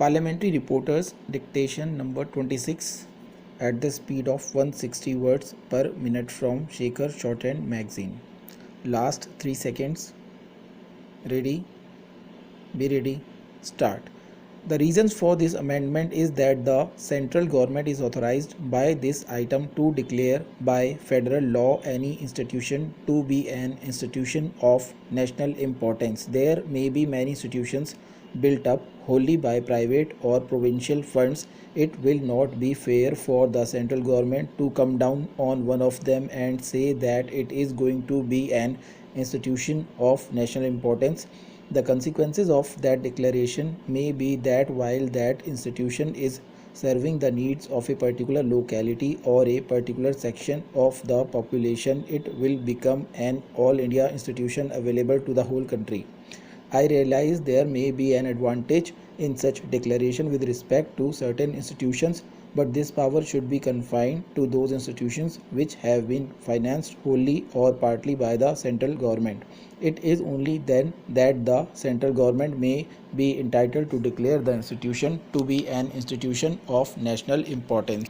Parliamentary reporters dictation number 26 at the speed of 160 words per minute from Shaker Shorthand Magazine. Last 3 seconds. Ready? Be ready. Start. The reasons for this amendment is that the central government is authorized by this item to declare by federal law any institution to be an institution of national importance. There may be many institutions built up wholly by private or provincial funds. It will not be fair for the central government to come down on one of them and say that it is going to be an institution of national importance. The consequences of that declaration may be that while that institution is serving the needs of a particular locality or a particular section of the population, it will become an all India institution available to the whole country. I realize there may be an advantage in such declaration with respect to certain institutions, but this power should be confined to those institutions which have been financed wholly or partly by the central government. It is only then that the central government may be entitled to declare the institution to be an institution of national importance.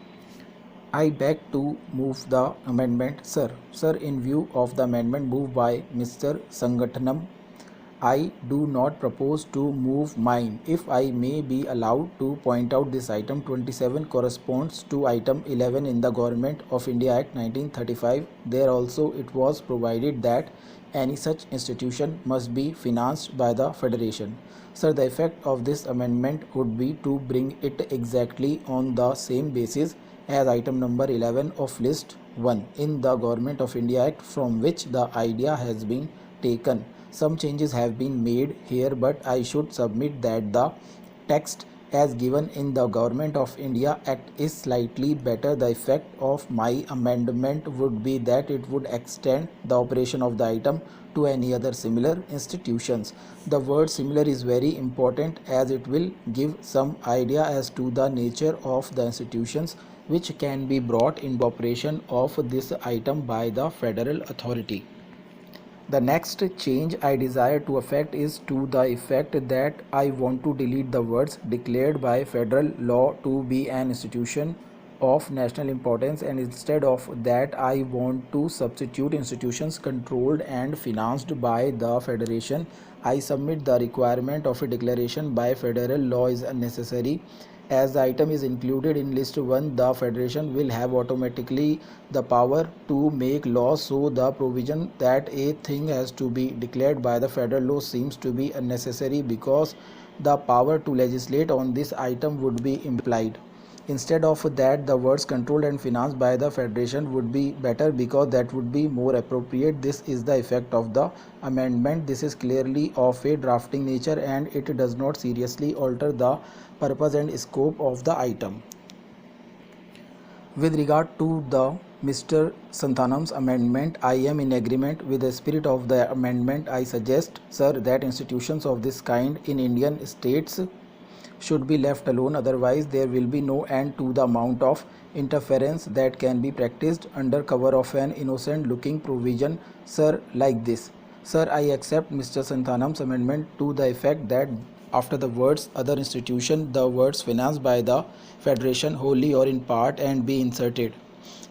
I beg to move the amendment, sir. Sir, in view of the amendment moved by Mr. Sangathanam, I do not propose to move mine. If I may be allowed to point out, this item 27 corresponds to item 11 in the Government of India Act 1935. There also it was provided that any such institution must be financed by the Federation. Sir, the effect of this amendment would be to bring it exactly on the same basis as item number 11 of list 1 in the Government of India Act, from which the idea has been taken. Some changes have been made here, but I should submit that the text as given in the Government of India Act is slightly better. The effect of my amendment would be that it would extend the operation of the item to any other similar institutions. The word similar is very important as it will give some idea as to the nature of the institutions which can be brought into operation of this item by the federal authority. The next change I desire to effect is to the effect that I want to delete the words declared by federal law to be an institution of national importance, and instead of that I want to substitute institutions controlled and financed by the federation. I submit the requirement of a declaration by federal law is unnecessary. As the item is included in list 1, the federation will have automatically the power to make laws, so the provision that a thing has to be declared by the federal law seems to be unnecessary because the power to legislate on this item would be implied. Instead of that, the words controlled and financed by the federation would be better because that would be more appropriate. This is the effect of the amendment. This is clearly of a drafting nature and it does not seriously alter the purpose and scope of the item. With regard to the Mr. Santhanam's amendment, I am in agreement with the spirit of the amendment. I suggest, sir, that institutions of this kind in Indian states should be left alone, otherwise there will be no end to the amount of interference that can be practiced under cover of an innocent looking provision, sir, like this. Sir, I accept Mr. Santhanam's amendment to the effect that after the words other institution, the words financed by the federation wholly or in part and be inserted.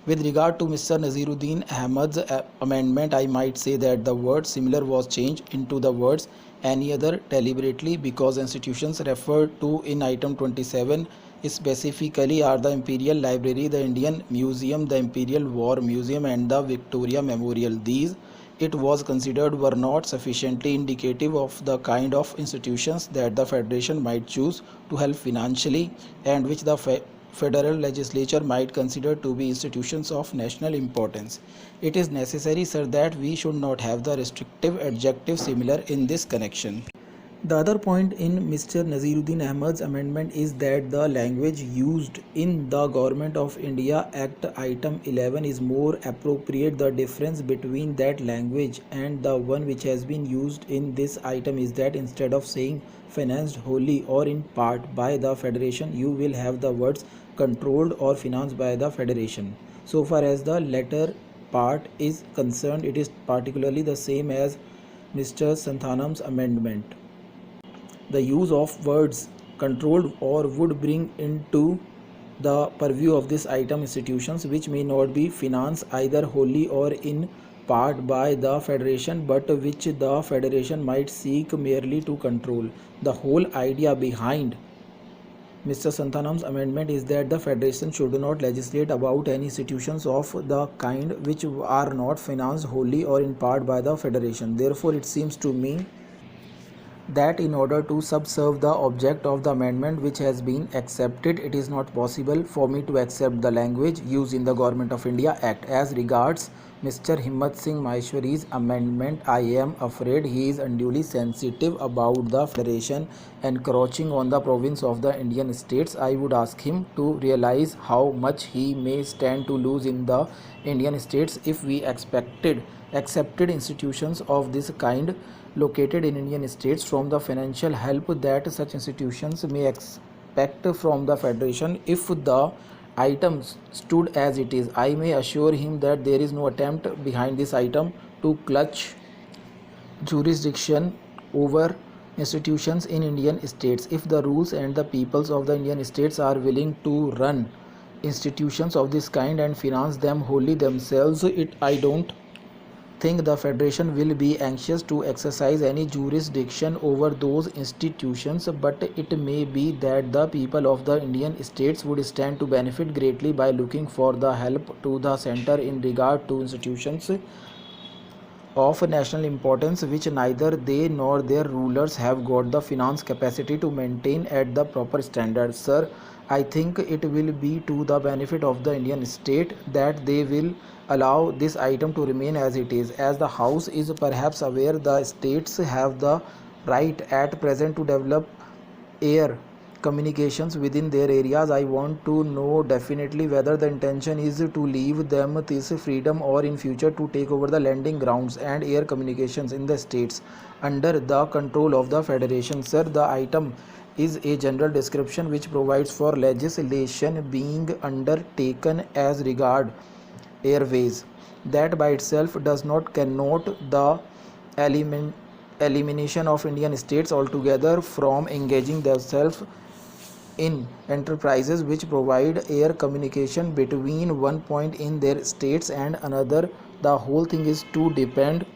With regard to Mr. Naziruddin Ahmed's amendment, I might say that the word similar was changed into the words any other deliberately because institutions referred to in item 27 specifically are the Imperial Library, the Indian Museum, the Imperial War Museum and the Victoria Memorial. These, it was considered, were not sufficiently indicative of the kind of institutions that the Federation might choose to help financially and which the federal legislature might consider to be institutions of national importance. It is necessary, sir, that we should not have the restrictive adjective similar in this connection. The other point in Mr. Naziruddin Ahmed's amendment is that the language used in the Government of India Act item 11 is more appropriate. The difference between that language and the one which has been used in this item is that instead of saying financed wholly or in part by the Federation, you will have the words controlled or financed by the Federation. So far as the latter part is concerned, it is particularly the same as Mr. Santhanam's amendment. The use of words controlled or would bring into the purview of this item institutions which may not be financed either wholly or in part by the federation but which the federation might seek merely to control. The whole idea behind Mr. Santhanam's amendment is that the Federation should not legislate about any institutions of the kind which are not financed wholly or in part by the Federation. Therefore, it seems to me that in order to subserve the object of the amendment which has been accepted, it is not possible for me to accept the language used in the Government of India Act. As regards Mr. Himmat Singh Maheshwari's amendment, I am afraid he is unduly sensitive about the federation encroaching on the province of the Indian states. I would ask him to realize how much he may stand to lose in the Indian states if we accepted institutions of this kind located in Indian states from the financial help that such institutions may expect from the federation. If the item stood as it is, I may assure him that there is no attempt behind this item to clutch jurisdiction over institutions in Indian states. If the rules and the peoples of the Indian states are willing to run institutions of this kind and finance them wholly themselves, I don't think the federation will be anxious to exercise any jurisdiction over those institutions, but it may be that the people of the Indian states would stand to benefit greatly by looking for the help to the center in regard to institutions of national importance which neither they nor their rulers have got the finance capacity to maintain at the proper standard. Sir, I think it will be to the benefit of the Indian state that they will allow this item to remain as it is. As the House is perhaps aware, the states have the right at present to develop air communications within their areas. I want to know definitely whether the intention is to leave them this freedom or in future to take over the landing grounds and air communications in the states under the control of the federation. Sir, the item is a general description which provides for legislation being undertaken as regard airways. That by itself does not connote the elimination of Indian states altogether from engaging themselves in enterprises which provide air communication between one point in their states and another. The whole thing is to depend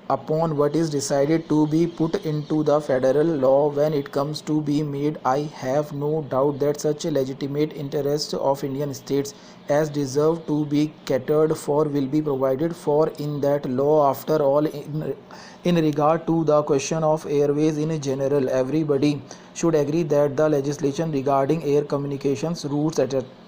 upon what is decided to be put into the federal law when it comes to be made. I have no doubt that such legitimate interests of Indian states as deserve to be catered for will be provided for in that law. After all, in regard to the question of airways in general, everybody should agree that the legislation regarding air communications routes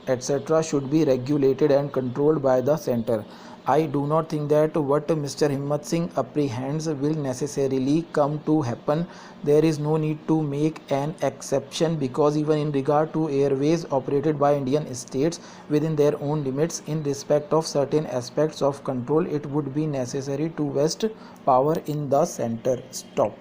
etc. should be regulated and controlled by the center. I do not think that what Mr. Himmat Singh apprehends will necessarily come to happen. There is no need to make an exception because even in regard to airways operated by Indian states within their own limits in respect of certain aspects of control, it would be necessary to vest power in the center. Stop.